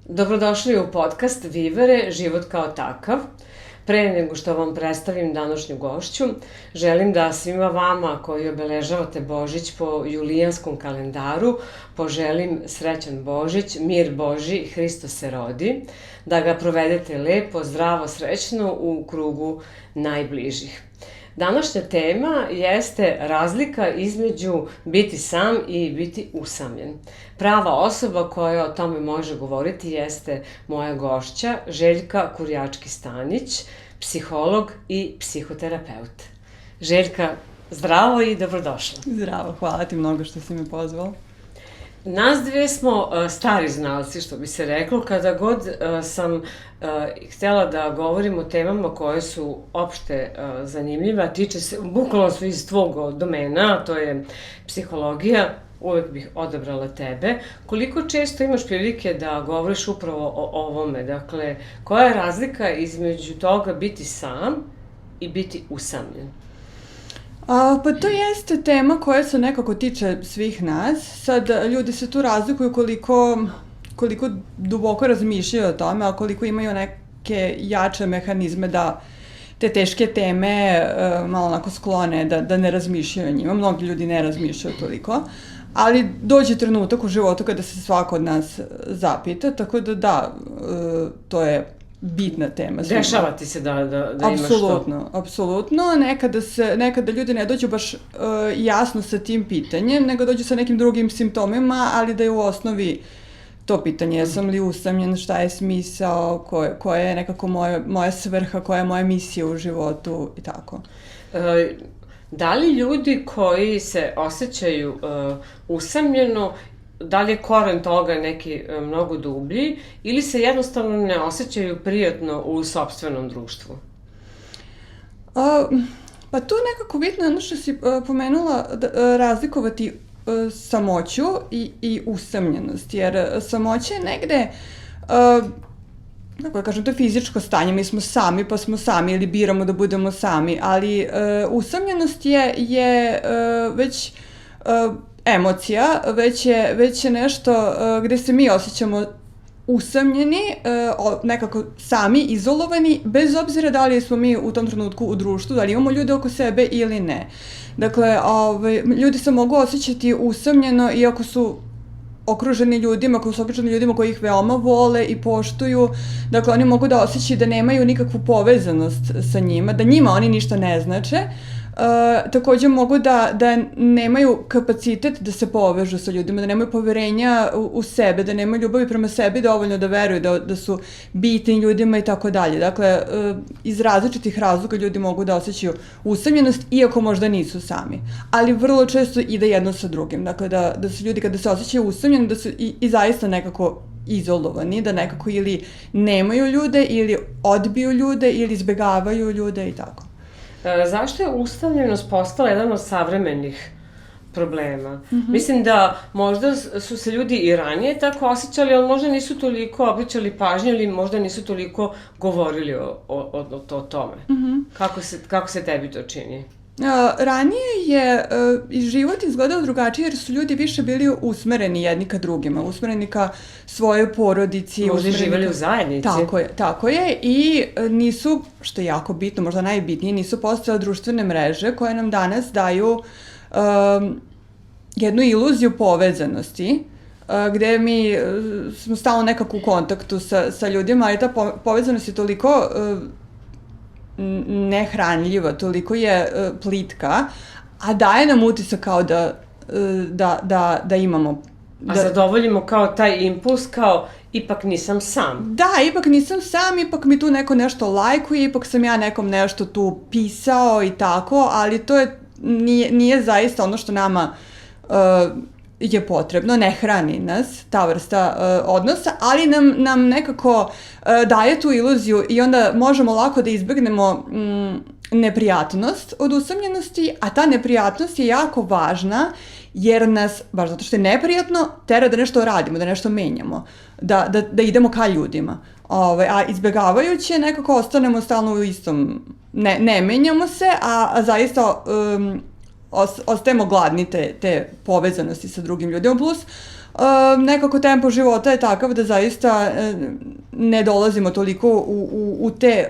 Dobrodošli u podcast Vivere, život kao takav. Pre nego što vam predstavim današnju gošću, želim da svima vama koji obeležavate Božić po julijanskom kalendaru poželim srećan Božić, mir Božji, Hristos se rodi, da ga provedete lepo, zdravo, srećno u krugu najbližih. Današnja tema jeste razlika između biti sam i biti usamljen. Prava osoba koja o tome može govoriti jeste moja gošća Željka Kurjački-Stanić, psiholog i psihoterapeut. Željka, zdravo i dobrodošla. Zdravo, hvala ti mnogo što si me pozvala. Nas dve smo stari znalci, što bi se reklo, kada god sam htjela da govorim o temama koje su opšte zanimljive, a tiče se, bukvalno su iz tvog domena, a to je psihologija, uvek bih odabrala tebe. Koliko često imaš prilike da govoriš upravo o ovome? Dakle, koja je razlika između toga biti sam i biti usamljen? Pa to jeste tema koja se nekako tiče svih nas. Sad, ljudi se tu razlikuju koliko duboko razmišljaju o tome, a koliko imaju neke jače mehanizme da te teške teme malo onako sklone, da ne razmišljaju o njima. Mnogi ljudi ne razmišljaju toliko, ali dođe trenutak u životu kada se svako od nas zapita, tako da, to je bitna tema. Dešava ti se da imaš to? Apsolutno. Nekada ljudi ne dođu baš jasno sa tim pitanjem, nego dođu sa nekim drugim simptomima, ali da je u osnovi to pitanje, jesam li usamljen, šta je smisao, koja je nekako moja svrha, koja je moja misija u životu i tako. Da li ljudi koji se osjećaju usamljeno, da li je koren toga neki mnogo dublji ili se jednostavno ne osjećaju prijatno u sopstvenom društvu? Pa tu nekako bitno je ono što si pomenula, razlikovati samoću i usamljenost, jer samoća je negde, kako da kažem, to je fizičko stanje, mi smo sami pa smo sami ili biramo da budemo sami, ali usamljenost je već emocija, već je nešto gde se mi osjećamo usamljeni, nekako sami, izolovani, bez obzira da li smo mi u tom trenutku u društvu, da li imamo ljude oko sebe ili ne. Dakle, ljudi se mogu osjećati usamljeno iako su okruženi ljudima, koji su okruženi ljudima koji ih veoma vole i poštuju. Dakle, oni mogu da osjećaju da nemaju nikakvu povezanost sa njima, da njima oni ništa ne znače. Takođe mogu da nemaju kapacitet da se povežu sa ljudima, da nemaju poverenja u sebe, da nemaju ljubavi prema sebi dovoljno da veruju da su bitni ljudima i tako dalje. Dakle, iz različitih razloga ljudi mogu da osjećaju usamljenost, iako možda nisu sami. Ali vrlo često ide jedno sa drugim. Dakle, da su ljudi kada se osjećaju usamljeni, da su i zaista nekako izolovani, da nekako ili nemaju ljude, ili odbiju ljude, ili izbegavaju ljude i tako. Zašto je usamljenost postala jedan od savremenih problema? Mislim da možda su se ljudi i ranije tako osjećali, ali možda nisu toliko obraćali pažnju ili možda nisu toliko govorili o tome. Kako se tebi to čini? Ranije je i život izgledao drugačije jer su ljudi više bili usmereni jedni ka drugima, usmereni ka svojoj porodici. Možda živeli u zajednici. Tako je i nisu, što je jako bitno, možda najbitnije, nisu postojale društvene mreže koje nam danas daju jednu iluziju povezanosti, gde mi smo stalno nekako u kontaktu sa ljudima, ali ta povezanost je toliko nehranljiva, toliko je plitka, a daje nam utisak kao da imamo... A zadovoljimo kao taj impuls, kao ipak nisam sam. Da, ipak nisam sam, ipak mi tu neko nešto lajkuje, ipak sam ja nekom nešto tu pisao i tako, ali to nije zaista ono što nama je potrebno, ne hrani nas ta vrsta odnosa, ali nam nekako daje tu iluziju i onda možemo lako da izbegnemo neprijatnost od usamljenosti, a ta neprijatnost je jako važna jer nas, baš zato što je neprijatno, tera da nešto radimo, da nešto menjamo, da idemo ka ljudima. A izbjegavajući nekako ostanemo stalno u istom, ne menjamo se, a zaista ostajemo gladni te povezanosti sa drugim ljudima, plus nekako tempo života je takav da zaista ne dolazimo toliko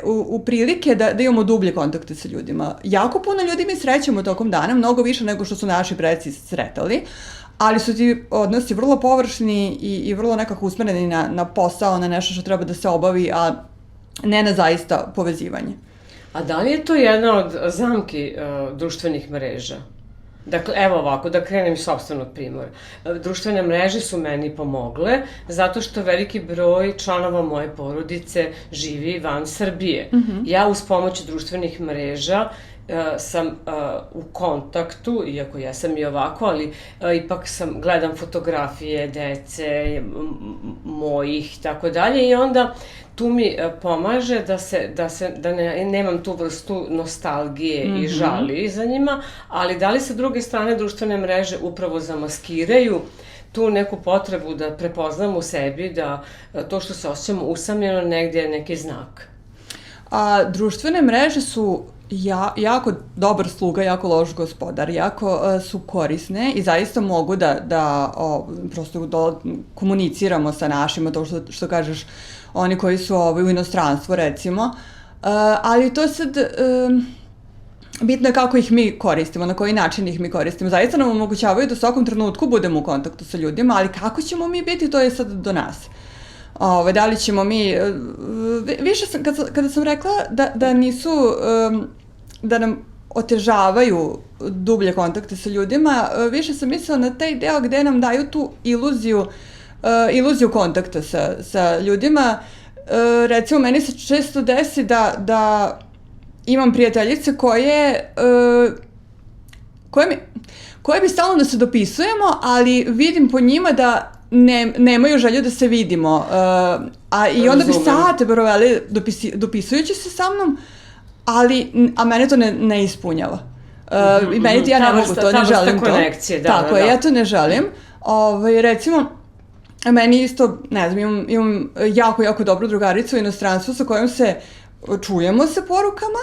u prilike da imamo dublje kontakte sa ljudima. Jako puno ljudi mi srećemo tokom dana, mnogo više nego što su naši preci sretali, ali su ti odnosi vrlo površni i vrlo nekako usmereni na posao, na nešto što treba da se obavi, a ne na zaista povezivanje. A da li je to jedna od zamki društvenih mreža? Dakle, evo ovako, da krenem iz sopstvenog primjera. Društvene mreže su meni pomogle zato što veliki broj članova moje porodice živi van Srbije. Ja uz pomoć društvenih mreža sam u kontaktu, iako ja sam i ovako, ali ipak gledam fotografije dece, mojih i tako dalje i onda tu mi pomaže da nemam tu vrstu nostalgije i žali za njima, ali da li sa druge strane društvene mreže upravo zamaskiraju tu neku potrebu da prepoznam u sebi da to što se osjećamo usamljeno negdje je neki znak? Društvene mreže su jako dobar sluga, jako loš gospodar, jako su korisne i zaista mogu da prosto komuniciramo sa našima, to što kažeš, oni koji su u inostranstvu recimo, ali to sad bitno je kako ih mi koristimo, na koji način ih mi koristimo. Zaista nam omogućavaju da u svakom trenutku budemo u kontaktu sa ljudima, ali kako ćemo mi biti, to je sad do nas. Da li ćemo mi, više sam, kada sam rekla da nisu, da nam otežavaju dublje kontakte sa ljudima, više sam mislila na taj deo gde nam daju tu iluziju kontakta sa ljudima. Recimo, meni se često desi da imam prijateljice koje bi stalno da se dopisujemo, ali vidim po njima da nemaju želju da se vidimo. I onda bi sate proveli dopisujući se sa mnom, a mene to ne ispunjava. I meni ja ne mogu to, ne želim to. Tako je, ja to ne želim. Recimo, meni isto, ne znam, imam jako dobru drugaricu u inostranstvu sa kojom čujemo se porukama,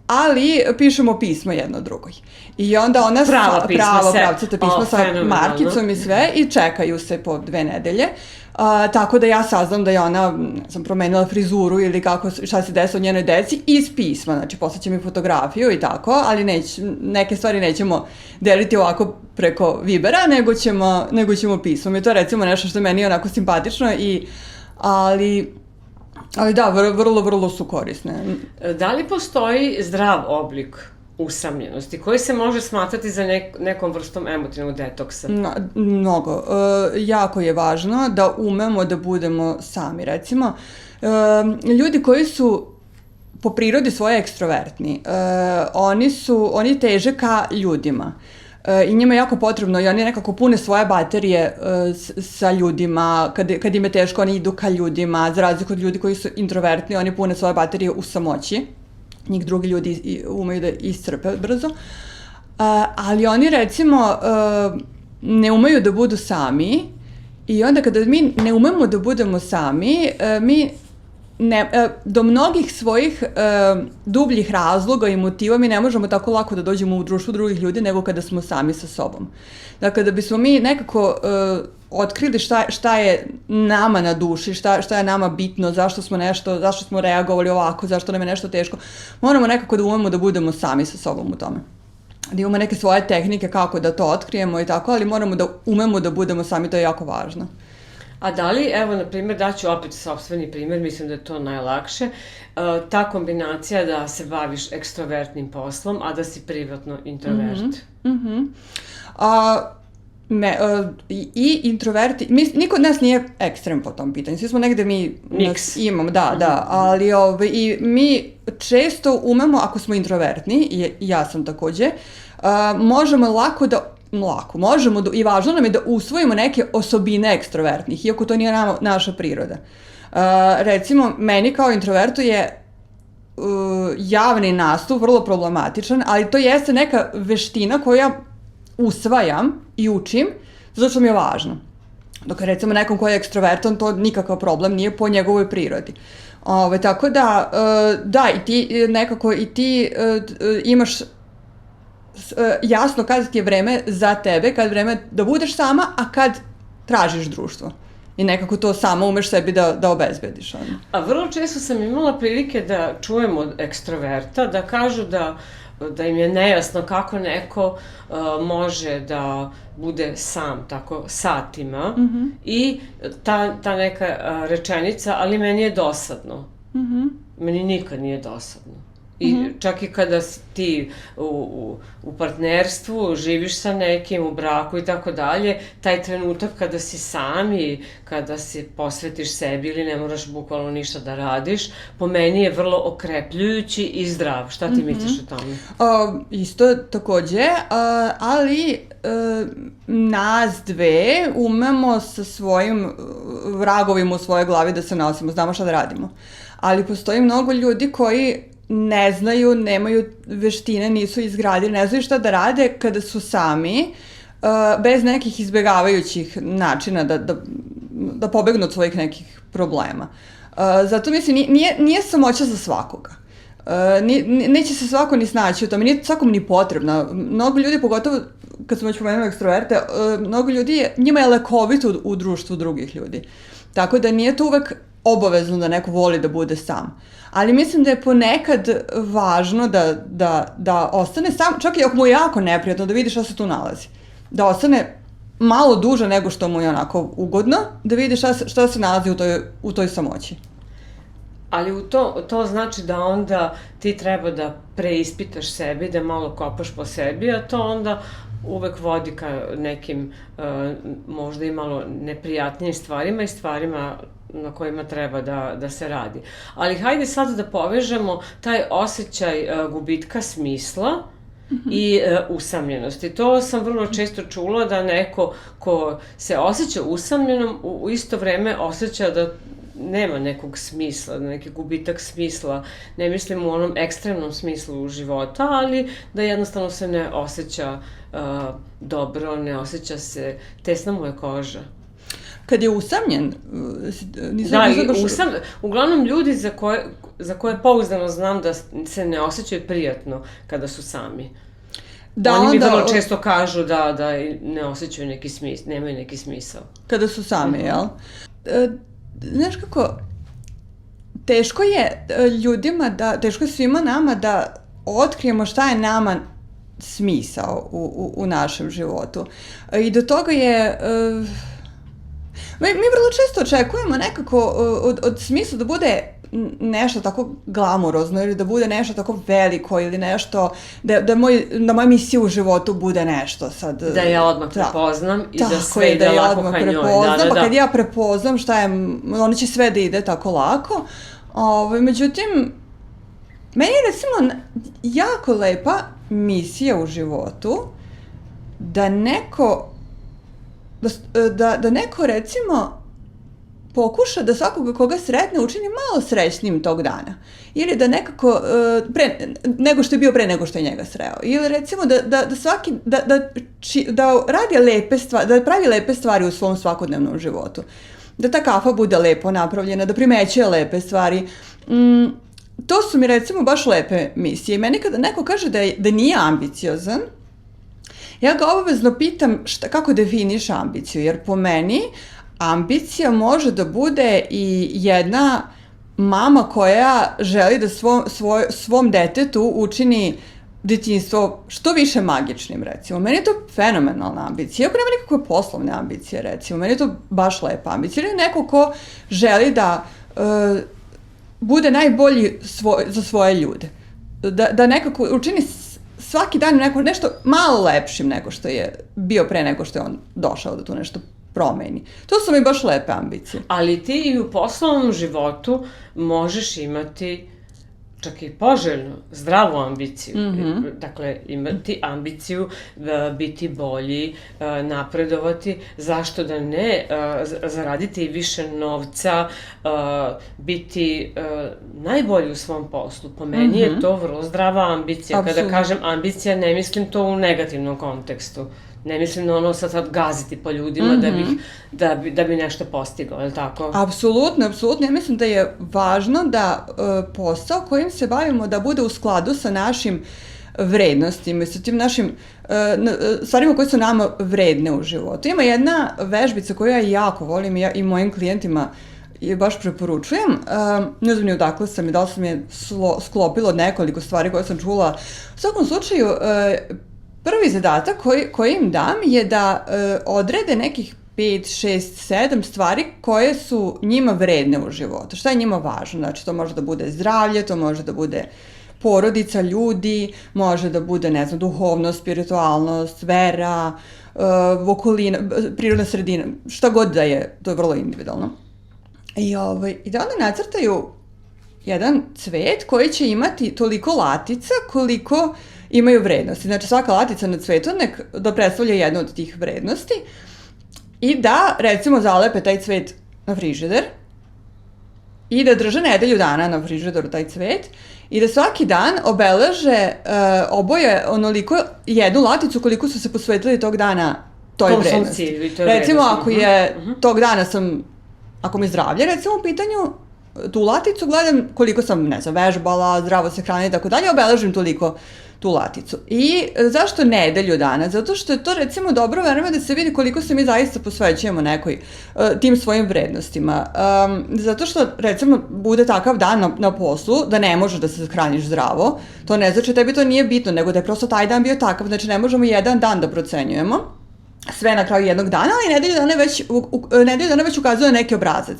ali pišemo pisma jedno drugoj. I onda ona pravcata pisma sa markicom i sve i čekaju se po 2 nedelje. Tako da ja saznam da je ona, ne znam, promenila frizuru ili šta se desilo njenoj deci iz pisma. Znači, poslaće mi fotografiju i tako, ali neke stvari nećemo deliti ovako preko Vibera, nego ćemo pismom. I to je recimo nešto što je meni onako simpatično ali da, vrlo su korisne. Da li postoji zdrav oblik usamljenosti koji se može smatrati za nekom vrstom emotivnog detoksa? Mnogo. Jako je važno da umemo da budemo sami. Recimo, ljudi koji su po prirodi svoje ekstrovertni, oni teže ka ljudima. I njima je jako potrebno i oni nekako pune svoje baterije sa ljudima, kad im je teško oni idu ka ljudima, za razliku od ljudi koji su introvertni, oni pune svoje baterije u samoći, njih drugi ljudi umeju da iscrpe brzo, ali oni recimo ne umeju da budu sami i onda kada mi ne umemo da budemo sami, mi do mnogih svojih dubljih razloga i motiva mi ne možemo tako lako da dođemo u društvo drugih ljudi nego kada smo sami sa sobom. Dakle, da bismo mi nekako otkrili šta je nama na duši, šta je nama bitno, zašto smo reagovali ovako, zašto nam je nešto teško, moramo nekako da umemo da budemo sami sa sobom u tome. Da imamo neke svoje tehnike kako da to otkrijemo i tako, ali moramo da umemo da budemo sami, to je jako važno. A da li, evo, na primjer, daću opet sopstveni primjer, mislim da je to najlakše, ta kombinacija da se baviš ekstrovertnim poslom, a da si privatno introvert? I introverti, niko od nas nije ekstrem po tom pitanju, svi smo negde Miks. Imamo, da, ali i mi često umemo, ako smo introvertni, i ja sam takođe, možemo možemo i važno nam je da usvojimo neke osobine ekstrovertnih, iako to nije naša priroda. Recimo, meni kao introvertu je javni nastup vrlo problematičan, ali to jeste neka veština koju ja usvajam i učim, zato što mi je važno. Dok recimo nekom ko je ekstrovertan, to nikakav problem nije po njegovoj prirodi. Tako da, i ti imaš jasno kad ti je vreme za tebe, kad je vreme da budeš sama, a kad tražiš društvo. I nekako to samo umeš sebi da obezbediš. A vrlo često sam imala prilike da čujem od ekstroverta da kažu da im je nejasno kako neko može da bude sam tako satima i ta neka rečenica, ali meni je dosadno. Meni nikad nije dosadno. I čak i kada ti u partnerstvu živiš sa nekim, u braku i tako dalje, taj trenutak kada si sam i kada se posvetiš sebi ili ne moraš bukvalno ništa da radiš, po meni je vrlo okrepljujući i zdrav. Šta ti misliš o tome? Isto takođe, ali nas dve umemo sa svojim vragovima u svojoj glavi da se nosimo, znamo šta da radimo. Ali postoji mnogo ljudi koji ne znaju, nemaju veštine, nisu izgradili, ne znaju šta da rade kada su sami, bez nekih izbjegavajućih načina da pobegnu od svojih nekih problema. Zato mislim, nije samoća za svakoga. Neće se svako ni snaći u tome, nije svakom ni potrebna. Mnogo ljudi, pogotovo kad smo već pomenuli ekstroverte, mnogo ljudi, njima je lekovito u društvu drugih ljudi. Tako da nije to uvek obavezno da neko voli da bude sam. Ali mislim da je ponekad važno da ostane sam, čak i ako mu je jako neprijatno, da vidi šta se tu nalazi. Da ostane malo duže nego što mu je onako ugodno, da vidi šta se nalazi u toj samoći. Ali to znači da onda ti treba da preispitaš sebi, da malo kopaš po sebi, a to onda uvek vodi ka nekim možda i malo neprijatnijim stvarima i stvarima na kojima treba da se radi. Ali hajde sad da povežemo taj osjećaj gubitka smisla i usamljenosti. To sam vrlo često čula da neko ko se osjeća usamljenom u isto vreme osjeća da nema nekog smisla, neki gubitak smisla, ne mislim u onom ekstremnom smislu života, ali da jednostavno se ne osjeća dobro, ne osjeća se, tesna mu je koža. Kad je usamljen, uglavnom ljudi za koje pouzdano znam da se ne osjećaju prijatno kada su sami. Oni mi vrlo često kažu da ne osjećaju neki smisao, nemaju neki smisao. Kada su sami, jel? Znaš kako, teško je ljudima teško je svima nama da otkrijemo šta je nama smisao u našem životu. I do toga je... Mi vrlo često očekujemo nekako od smisla da bude nešto tako glamurozno ili da bude nešto tako veliko ili nešto, da moja misija u životu bude nešto sad. Da ja odmah prepoznam i da sve ide lako ka njoj. Pa kad ja prepoznam šta je, ono će sve da ide tako lako. Međutim, meni je recimo jako lepa misija u životu da neko recimo pokuša da svakoga koga sretne učini malo srećnim tog dana. Ili da nekako, nego što je bio pre nego što je njega sreo. Ili recimo da svaki, da radi lepe stvari, da pravi lepe stvari u svom svakodnevnom životu. Da ta kafa bude lepo napravljena, da primećuje lepe stvari. To su mi recimo baš lepe misije. I meni kada neko kaže da nije ambiciozan, ja ga obavezno pitam kako definiš ambiciju, jer po meni ambicija može da bude i jedna mama koja želi da svom detetu učini detinjstvo što više magičnim, recimo. Meni je to fenomenalna ambicija, iako nema nikakve poslovne ambicije, recimo. Meni je to baš lepa ambicija. Ili neko ko želi da bude najbolji za svoje ljude. Da nekako učini svaki dan nešto malo lepšim nego što je bio pre nego što je on došao da tu nešto promeni. To su mi baš lepe ambicije. Ali ti i u poslovnom životu možeš imati čak i poželjnu, zdravu ambiciju. Dakle, imati ambiciju biti bolji, napredovati, zašto da ne, zaraditi više novca, biti najbolji u svom poslu. Po meni je to vrlo zdrava ambicija. Kada kažem ambicija, ne mislim to u negativnom kontekstu. Ne mislim na ono sad gaziti po ljudima da bi nešto postigao, je li tako? Apsolutno, apsolutno. Ja mislim da je važno da posao kojim se bavimo da bude u skladu sa našim vrednostima i sa tim našim stvarima koje su nama vredne u životu. Ima jedna vežbica koju ja jako volim i mojim klijentima je baš preporučujem. Ne znam ni odakle sam i da li sam je sklopila od nekoliko stvari koje sam čula. U svakom slučaju, prvi zadatak koji im dam je da odrede nekih 5, 6, 7 stvari koje su njima vredne u životu. Šta je njima važno? Znači, to može da bude zdravlje, to može da bude porodica, ljudi, može da bude, ne znam, duhovnost, spiritualnost, vera, okolina, prirodna sredina, šta god da je, to je vrlo individualno. I da onda nacrtaju jedan cvet koji će imati toliko latica koliko imaju vrednosti. Znači, svaka latica na cvetu da predstavlja jednu od tih vrednosti i da, recimo, zalepe taj cvet na frižider i da drže nedelju dana na frižideru taj cvet i da svaki dan obeleže oboje onoliko jednu laticu koliko su se posvetili tog dana toj vrednosti. Recimo, ako je tog dana ako mi zdravlje, recimo, u pitanju, tu laticu gledam koliko sam, ne znam, vežbala, zdravo se hrani i tako dalje, obeležim toliko tu laticu. I zašto nedelju dana? Zato što je to, recimo, dobro vreme da se vidi koliko se mi zaista posvećujemo tim svojim vrednostima. Zato što, recimo, bude takav dan na poslu da ne možeš da se hraniš zdravo, to ne znači tebi to nije bitno, nego da je prosto taj dan bio takav, znači ne možemo jedan dan da procenjujemo sve na kraju jednog dana, ali nedelju dana već ukazuje neki obrazac.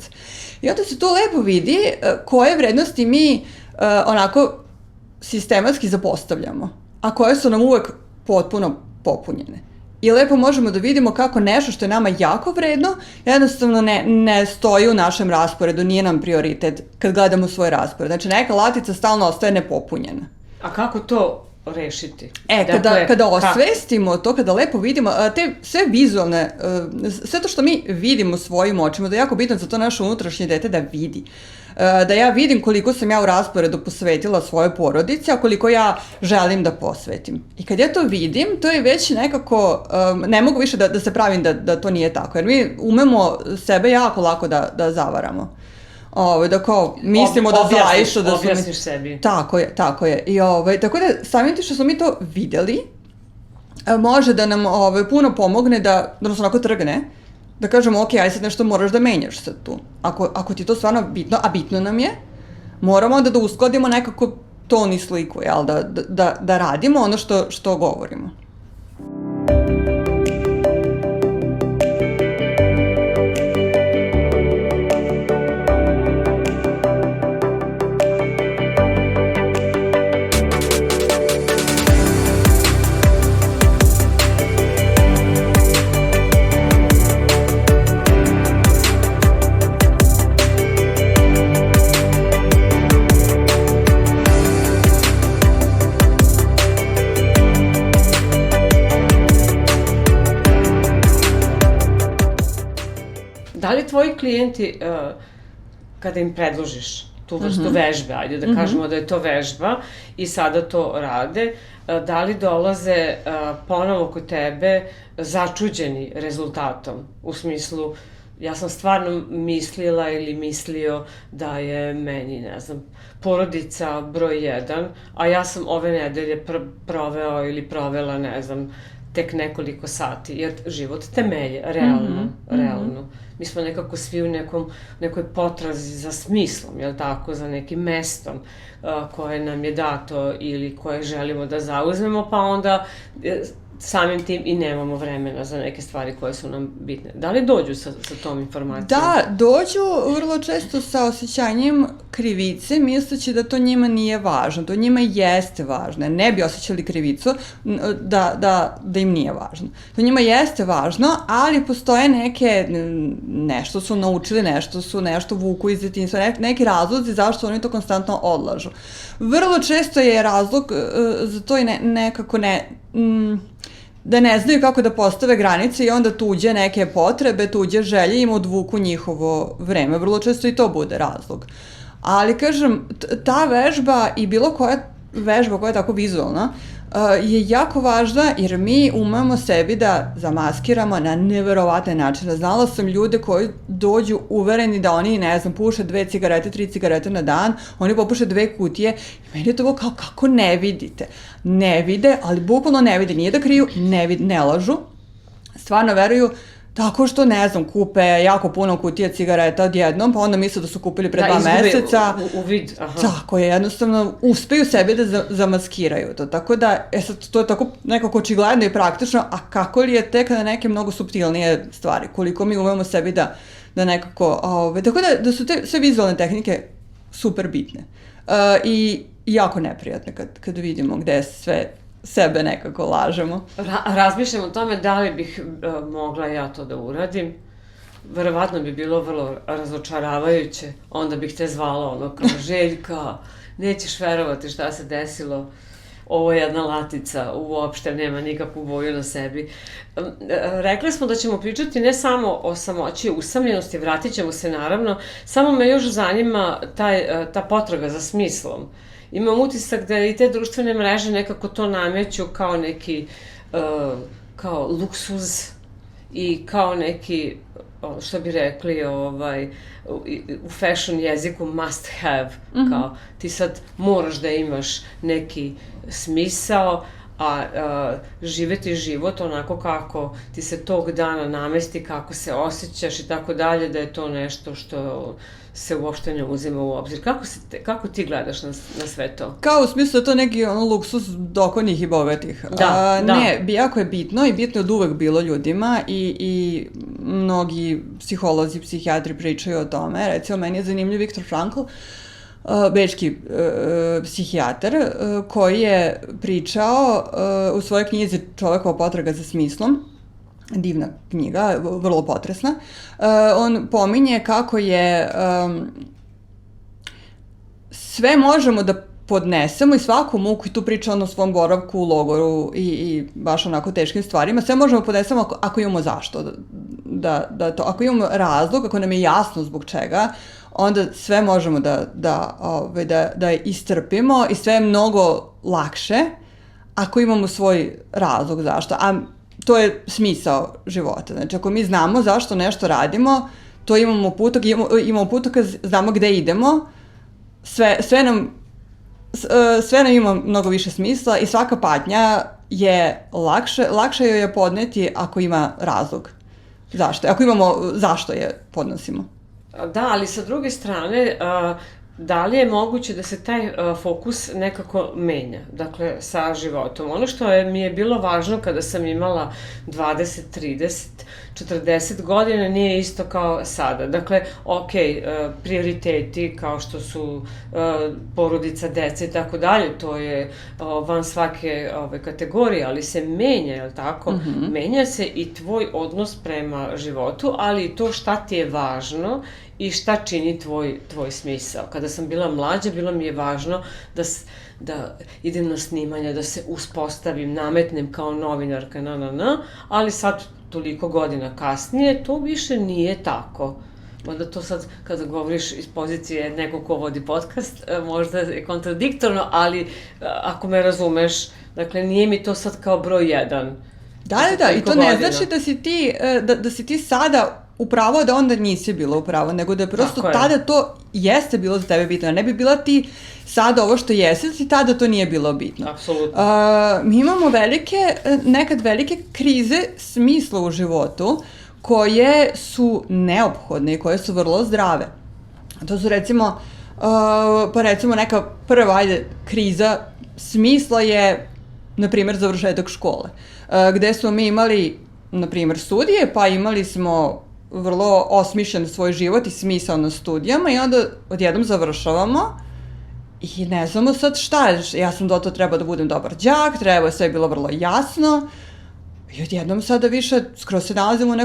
I onda se to lepo vidi koje vrednosti mi onako sistematski zapostavljamo, a koje su nam uvek potpuno popunjene. I lepo možemo da vidimo kako nešto što je nama jako vredno jednostavno ne stoji u našem rasporedu, nije nam prioritet kad gledamo svoj raspored. Znači, neka latica stalno ostaje nepopunjena. A kako to rešiti? Kada osvestimo to, kada lepo vidimo, te sve vizualne, sve to što mi vidimo svojim očima, da je jako bitno za to naše unutrašnje dete da vidi. Da ja vidim koliko sam ja u rasporedu posvetila svojoj porodici, a koliko ja želim da posvetim. I kad ja to vidim, to je već nekako, ne mogu više da se pravim da to nije tako, jer mi umemo sebe jako lako da zavaramo. Da kao mislimo da zaista da objasniš sebi. Tako je. I tako da samim ti što smo mi to videli, može da nam puno pomogne da nas onako trgne, da kažemo, ok, aj sad nešto moraš da menjaš sad tu. Ako ti je to stvarno bitno, a bitno nam je, moramo onda da uskladimo nekako ton i sliku, jel? Da radimo ono što govorimo. Da li tvoji klijenti, kada im predložiš tu vrstu vežbe, ajde da kažemo da je to vežba i sada to rade, da li dolaze ponovo kod tebe začuđeni rezultatom? U smislu, ja sam stvarno mislila ili mislio da je meni, ne znam, porodica broj 1, a ja sam ove nedelje proveo ili provela, ne znam, tek nekoliko sati, jer život temelje, realno. Mi smo nekako svi u nekoj potrazi za smislom, jel tako, za nekim mestom koje nam je dato ili koje želimo da zauzmemo, pa onda samim tim i nemamo vremena za neke stvari koje su nam bitne. Da li dođu sa tom informacijom? Da, dođu vrlo često sa osjećanjem krivice, misleći da to njima nije važno. To njima jeste važno. Ne bi osjećali krivicu da im nije važno. To njima jeste važno, ali postoje nešto su naučili, nešto vuku iz detinjstva, neki razlozi zašto oni to konstantno odlažu. Vrlo često je razlog za to i nekako da ne znaju kako da postave granice i onda tuđe neke potrebe, tuđe želje im odvuku njihovo vreme. Vrlo često i to bude razlog. Ali, kažem, ta vežba i bilo koja vežba koja je tako vizualna, je jako važna jer mi umemo sebi da zamaskiramo na neverovatne načine. Znala sam ljude koji dođu uvereni da oni, ne znam, puše 2 cigarete, 3 cigarete na dan, oni popuše 2 kutije i meni je to kao kako ne vidite. Ne vide, ali bukvalno ne vide, nije da kriju, ne lažu, stvarno veruju tako što, ne znam, kupe jako puno kutija cigareta odjednom, pa onda misle da su kupili pre 2 meseca. U vid, aha. Tako je, jednostavno uspeju sebi da zamaskiraju to. Tako da, sad, to je tako nekako očigledno i praktično, a kako li je tek na neke mnogo suptilnije stvari, koliko mi umemo sebi da nekako, tako da su te sve vizualne tehnike super bitne. I jako neprijatne kad vidimo gde sve sebe nekako lažemo. Razmišljam o tome da li bih mogla ja to da uradim. Verovatno bi bilo vrlo razočaravajuće. Onda bih te zvala ono kao Željka, nećeš verovati šta se desilo. Ovo je jedna latica, uopšte nema nikakvu boju na sebi. Rekli smo da ćemo pričati ne samo o samoći i usamljenosti, vratit ćemo se naravno, samo me još zanima ta potraga za smislom. Imam utisak da i te društvene mreže nekako to nameću kao neki, kao luksuz i kao neki, što bi rekli, u fashion jeziku must have, kao ti sad moraš da imaš neki smisao, a živeti život onako kako ti se tog dana namesti, kako se osjećaš i tako dalje, da je to nešto što se uopšte ne uzima u obzir. Kako ti gledaš na sve to? Kao u smislu da to neki luksuz dokonih i bogatih. Da. Ne, jako je bitno i bitno je od uvek bilo ljudima i mnogi psiholozi, psihijatri pričaju o tome. Recimo, meni je zanimljiv Viktor Frankl, bečki psihijatar, koji je pričao u svojoj knjizi Čovekova potraga za smislom, divna knjiga, vrlo potresna, on pominje kako je sve možemo da podnesemo i svaku muku, i tu priča o svom boravku u logoru i baš onako teškim stvarima, sve možemo podnesemo ako imamo zašto. Ako imamo razlog, ako nam je jasno zbog čega, onda sve možemo da istrpimo i sve je mnogo lakše ako imamo svoj razlog zašto. A to je smisao života. Znači, ako mi znamo zašto nešto radimo, to imamo putokaz, znamo gde idemo, sve nam ima mnogo više smisla i svaka patnja je lakše joj je podneti ako ima razlog. Zašto? Ako imamo zašto je podnosimo. Da, ali sa druge strane, da li je moguće da se taj fokus nekako menja, dakle, sa životom? Ono što mi je bilo važno kada sam imala 20, 30, 40 godina nije isto kao sada. Dakle, prioriteti kao što su porodica, deca i tako dalje, to je van svake kategorije, ali se menja, je li tako? Menja se i tvoj odnos prema životu, ali i to šta ti je važno i šta čini tvoj smisao. Kada sam bila mlađa, bilo mi je važno da idem na snimanje, da se uspostavim, nametnem kao novinarka, ali sad, toliko godina kasnije, to više nije tako. Onda to sad, kada govoriš iz pozicije nekog ko vodi podcast, možda je kontradiktorno, ali ako me razumeš, dakle, nije mi to sad kao broj 1. Da, i to ne znači da si ti sada upravo, da onda nisi bila upravo, nego da je prosto tada to jeste bilo za tebe bitno. Ne bi bila ti sada ovo što jesi, ti tada to nije bilo bitno. Apsolutno. Mi imamo nekad velike krize smisla u životu koje su neophodne i koje su vrlo zdrave. To su recimo neka prva kriza smisla je, na primjer, završetak škole, gde smo mi imali, na primjer, studije, pa imali smo vrlo osmišljen svoj život i smisao na studijama i onda odjednom završavamo i ne znamo sad šta je. Ja sam do to trebao da budem dobar đak, sve je bilo vrlo jasno i odjednom sada više skoro se nalazimo u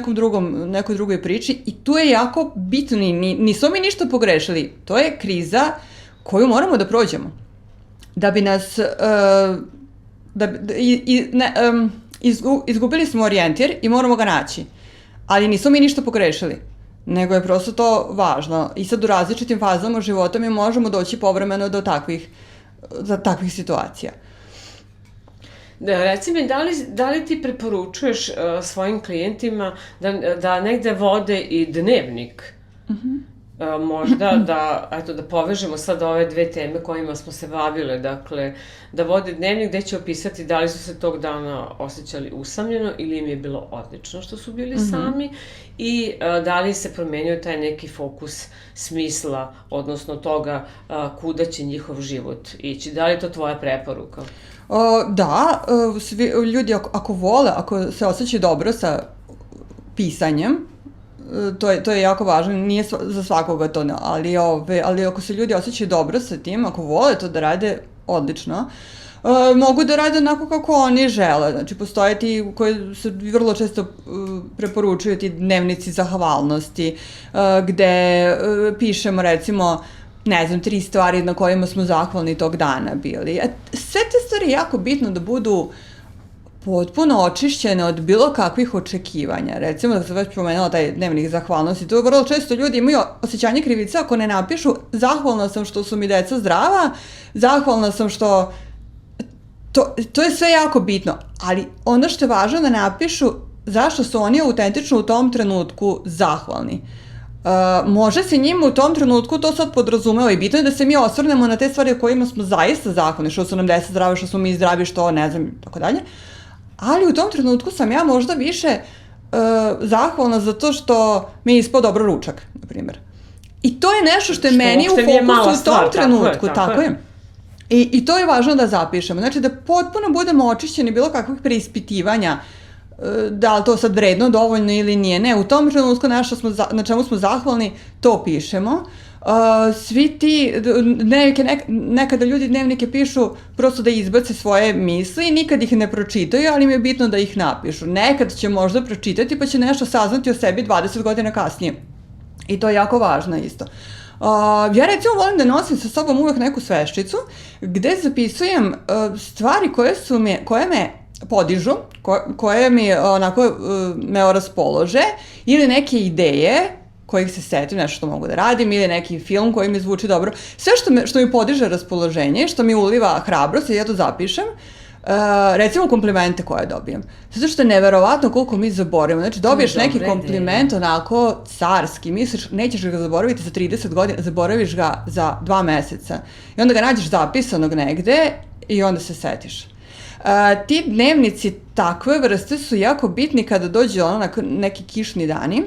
nekoj drugoj priči i tu je jako bitno, nismo mi ništa pogrešili, to je kriza koju moramo da prođemo da bi nas izgubili smo orijentir i moramo ga naći. Ali nismo mi ništa pogrešili, nego je prosto to važno. I sad u različitim fazama života mi možemo doći povremeno do takvih situacija. Reci mi, da li ti preporučuješ svojim klijentima da negde vode i dnevnik? Možda da povežemo sad ove dve teme kojima smo se bavile, dakle, da vode dnevnik gde će opisati da li su se tog dana osjećali usamljeno ili im je bilo odlično što su bili sami i da li se promenio taj neki fokus smisla, odnosno toga kuda će njihov život ići. Da li je to tvoja preporuka? Da, ljudi ako vole, ako se osjećaju dobro sa pisanjem, to je jako važno, nije za svakoga to, ali ako se ljudi osjećaju dobro sa tim, ako vole to da rade odlično, mogu da rade onako kako oni žele. Znači, postoje ti koji se vrlo često preporučuju ti dnevnici zahvalnosti, gde pišemo recimo, ne znam, 3 stvari na kojima smo zahvalni tog dana bili. Sve te stvari je jako bitno da budu potpuno očišćene od bilo kakvih očekivanja. Recimo, da sam već pomenula taj dnevnik zahvalnosti, to vrlo često ljudi imaju osjećanje krivice ako ne napišu zahvalna sam što su mi deca zdrava, zahvalna sam što... To je sve jako bitno, ali ono što je važno da napišu zašto su oni autentično u tom trenutku zahvalni. Može se njima u tom trenutku to sad podrazumeva i bitno je da se mi osvrnemo na te stvari o kojima smo zaista zahvalni, što su nam deca zdrave, što smo mi zdravi, što ne znam, tako dalje. Ali u tom trenutku sam ja možda više zahvalna zato što mi je ispao dobro ručak, na primjer. I to je nešto što je meni u fokusu u tom trenutku, tako je. I to je važno da zapišemo. Znači da potpuno budemo očišćeni bilo kakvih preispitivanja, da li to sad vredno, dovoljno ili nije. Ne, u tom trenutku na čemu smo zahvalni, to pišemo. Svi ti nekada ljudi dnevnike pišu prosto da izbace svoje misli i nikad ih ne pročitaju, ali im je bitno da ih napišu. Nekad će možda pročitati pa će nešto saznati o sebi 20 godina kasnije. I to je jako važno isto. Ja recimo volim da nosim sa sobom uvek neku sveščicu gde zapisujem stvari koje me podižu, koje mi onako me raspolože ili neke ideje kojih se setim, nešto što mogu da radim ili neki film koji mi zvuči dobro. Sve što mi podiže raspoloženje, što mi uliva hrabrost i ja to zapišem. Recimo komplimente koje dobijem. Zato što je neverovatno koliko mi zaboravimo. Znači dobiješ neki kompliment onako carski, misliš nećeš ga zaboraviti za 30 godina, zaboraviš ga za 2 meseca. I onda ga nađeš zapisanog negde i onda se setiš. Ti dnevnici takve vrste su jako bitni kada dođe neki kišni dani,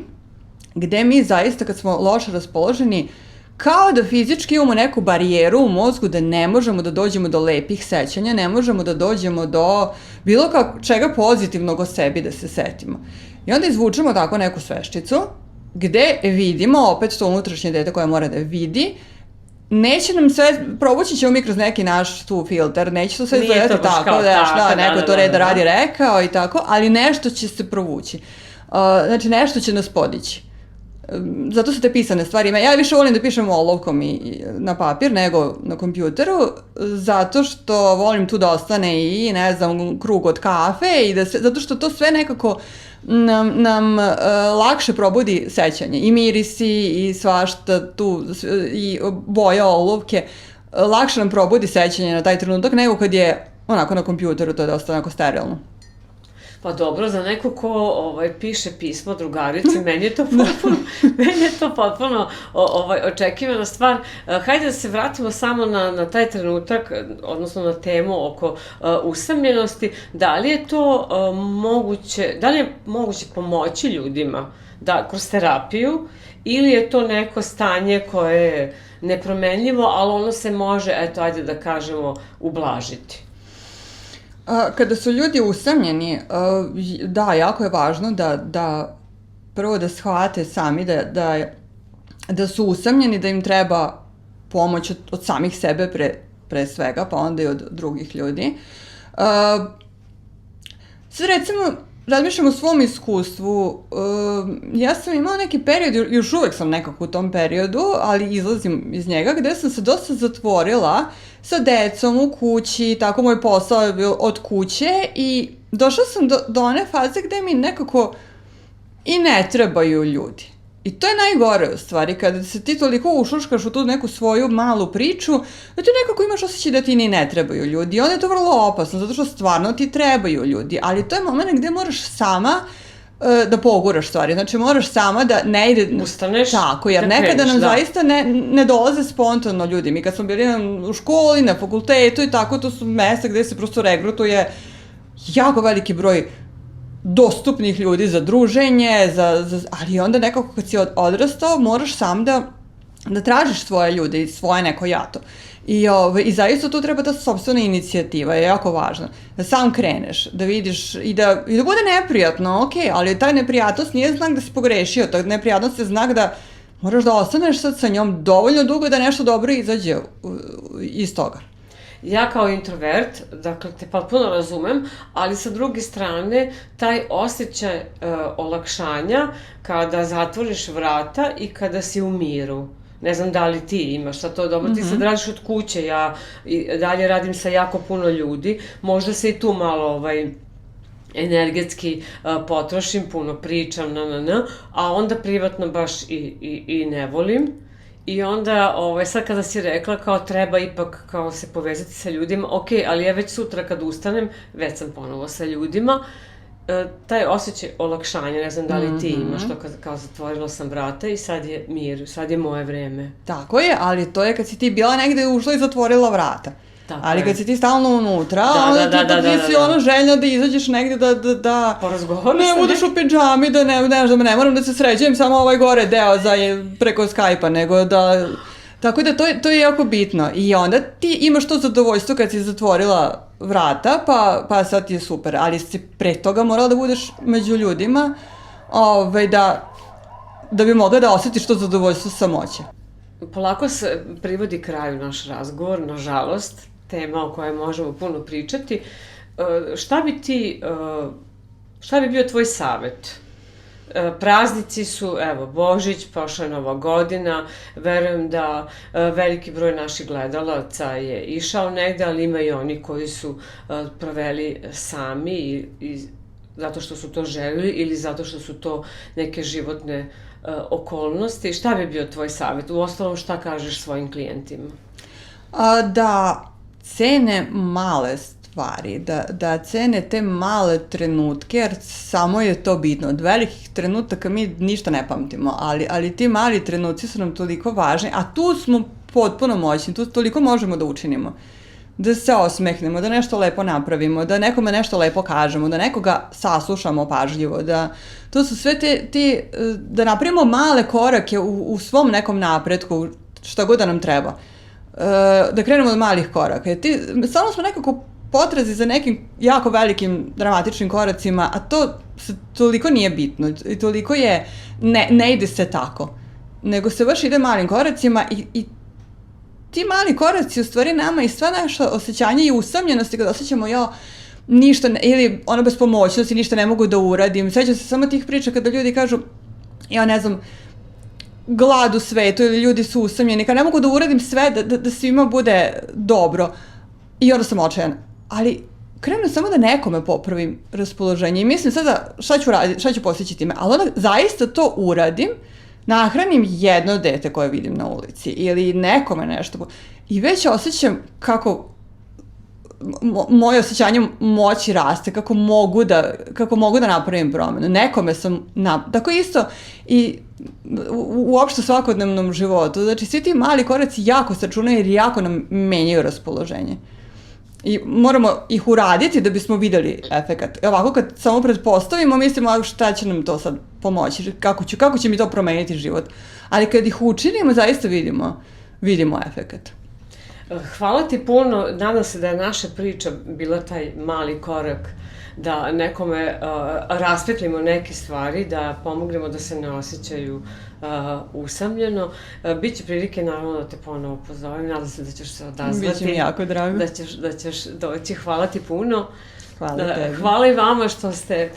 gde mi zaista kad smo loše raspoloženi, kao da fizički imamo neku barijeru u mozgu da ne možemo da dođemo do lepih sećanja, ne možemo da dođemo do bilo čega pozitivnog o sebi da se setimo. I onda izvučemo tako neku sveščicu gde vidimo opet to unutrašnje dete koje mora da vidi. Neće nam sve, provući ćemo mi kroz neki naš tu filter, neće to sve izgledati tako da neko to reda radi rekao i tako, ali nešto će se provući. Znači nešto će nas podići. Zato su te pisane stvari. Ja više volim da pišem olovkom i na papir nego na kompjuteru, zato što volim tu da ostane i, ne znam, krug od kafe i zato što to sve nekako nam lakše probudi sećanje. I mirisi i svašta tu, i boja olovke, lakše nam probudi sećanje na taj trenutak nego kad je onako na kompjuteru, to je dosta onako sterilno. Pa dobro, za neko ko piše pismo drugarici, meni je to potpuno očekivana stvar. Hajde da se vratimo samo na taj trenutak, odnosno na temu oko usamljenosti. Da li je to moguće pomoći ljudima da kroz terapiju ili je to neko stanje koje je nepromenljivo, ali ono se može, eto, ajde da kažemo, ublažiti? Kada su ljudi usamljeni, da, jako je važno da prvo da shvate sami da su usamljeni, da im treba pomoć od samih sebe pre svega, pa onda i od drugih ljudi. Sad recimo, razmišljam o svom iskustvu, ja sam imala neki period, još uvek sam nekako u tom periodu, ali izlazim iz njega, gde sam se dosta zatvorila sa decom u kući, tako moj posao je bio od kuće i došla sam do one faze gde mi nekako i ne trebaju ljudi. I to je najgore u stvari, kada se ti toliko ušuškaš u tu neku svoju malu priču, da ti nekako imaš osjećaj da ti ni ne trebaju ljudi. I onda je to vrlo opasno, zato što stvarno ti trebaju ljudi. Ali to je moment gde moraš sama da poguraš stvari. Znači, moraš sama da ne ide... Ustaneš, tako, jer da nekada kreneš, nam da. zaista ne dolaze spontano ljudi. Mi kad smo bili u školi, na fakultetu i tako, to su mesta gde se prosto regrutuje jako veliki broj dostupnih ljudi za druženje, ali onda nekako kad si odrastao, moraš sam da tražiš svoje ljude i svoje neko jato. I zaista tu treba ta sopstvena inicijativa, je jako važna. Da sam kreneš, da vidiš i da bude neprijatno, ok, ali taj neprijatnost nije znak da si pogrešio, ta neprijatnost je znak da moraš da ostaneš sad sa njom dovoljno dugo da nešto dobro izađe iz toga. Ja kao introvert, dakle, te potpuno razumem, ali sa druge strane, taj osjećaj olakšanja kada zatvoriš vrata i kada si u miru. Ne znam da li ti imaš, sad to dobro, ti sad radiš od kuće, ja i dalje radim sa jako puno ljudi, možda se i tu malo energetski potrošim, puno pričam, a onda privatno baš i ne volim. I onda, sad kada si rekla kao treba ipak kao se povezati sa ljudima, ok, ali ja već sutra kad ustanem, već sam ponovo sa ljudima, taj osjećaj olakšanja, ne znam da li ti imaš to kao zatvorila sam vrata i sad je mir, sad je moje vreme. Tako je, ali to je kad si ti bila negde ušla i zatvorila vrata. Tako ali je. Kad si ti stalno unutra, onda ti si ona željna da izađeš negde da porazgovoriš ne budeš u pidžami, da ne moram da se sređujem samo ovaj gore deo preko Skype-a, nego da... Tako da to je jako bitno. I onda ti imaš to zadovoljstvo kad si zatvorila vrata, pa sad ti je super. Ali si pre toga morala da budeš među ljudima, da bi mogla da osjetiš to zadovoljstvo samoće. Polako se privodi kraju naš razgovor, nažalost, tema o kojoj možemo puno pričati. Šta bi bio tvoj savjet? Praznici su, evo, Božić, prošla je Nova godina, verujem da veliki broj naših gledalaca je išao negde, ali ima i oni koji su proveli sami i zato što su to želili ili zato što su to neke životne okolnosti. Šta bi bio tvoj savjet? Uostalom, šta kažeš svojim klijentima? Da cene male stvari, da cene te male trenutke, jer samo je to bitno. Od velikih trenutaka mi ništa ne pamtimo, ali ti mali trenuci su nam toliko važni, a tu smo potpuno moćni, tu toliko možemo da učinimo. Da se osmehnemo, da nešto lepo napravimo, da nekome nešto lepo kažemo, da nekoga saslušamo pažljivo, to su sve da napravimo male korake u svom nekom napretku, šta god da nam treba. Da krenemo od malih koraka. Samo smo nekako potrazi za nekim jako velikim dramatičnim koracima, a to toliko nije bitno i toliko ne ide se tako, nego se baš ide malim koracima i ti mali koraci u stvari nama i sva naša osjećanja i usamljenosti kada osjećamo ništa, ili bespomoćnosti, ništa ne mogu da uradim. Sećam se samo tih priča kada ljudi kažu, ne znam, glad u svetu ili ljudi su usamljeni, kada ne mogu da uradim sve da svima bude dobro i onda sam očajana. Ali krenu samo da nekome popravim raspoloženje i mislim sada šta ću raditi, šta ću postići time, ali onda zaista to uradim, nahranim jedno dete koje vidim na ulici ili nekome nešto i već osjećam kako moje osjećanje moći raste, kako mogu da napravim promenu. Nekome sam tako isto i uopšte svakodnevnom životu. Znači, svi ti mali koraci jako se računaju jer jako nam menjaju raspoloženje. I moramo ih uraditi da bismo videli efekat. Ovako kad samo pretpostavimo, mislimo šta će nam to sad pomoći, kako će mi to promeniti život. Ali kad ih učinimo, zaista vidimo efekat. Hvala ti puno, nadam se da je naša priča bila taj mali korak, da nekome raspetlimo neke stvari, da pomognemo da se ne osjećaju usamljeno. Biće prilike naravno da te ponovo pozovem, nadam se da ćeš se odazvati. Biće mi jako drago. Da ćeš doći, hvala ti puno. Hvala tebi. Hvala i vama što ste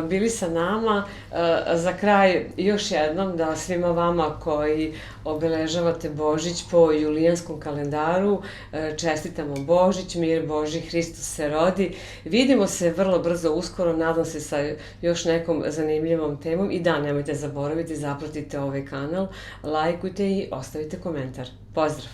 bili sa nama. Za kraj još jednom da svima vama koji obeležavate Božić po julijanskom kalendaru čestitamo Božić, mir Božji, Hristos se rodi. Vidimo se vrlo brzo uskoro, nadam se sa još nekom zanimljivom temom i da, nemojte zaboraviti, zapratite ovaj kanal, lajkujte i ostavite komentar. Pozdrav!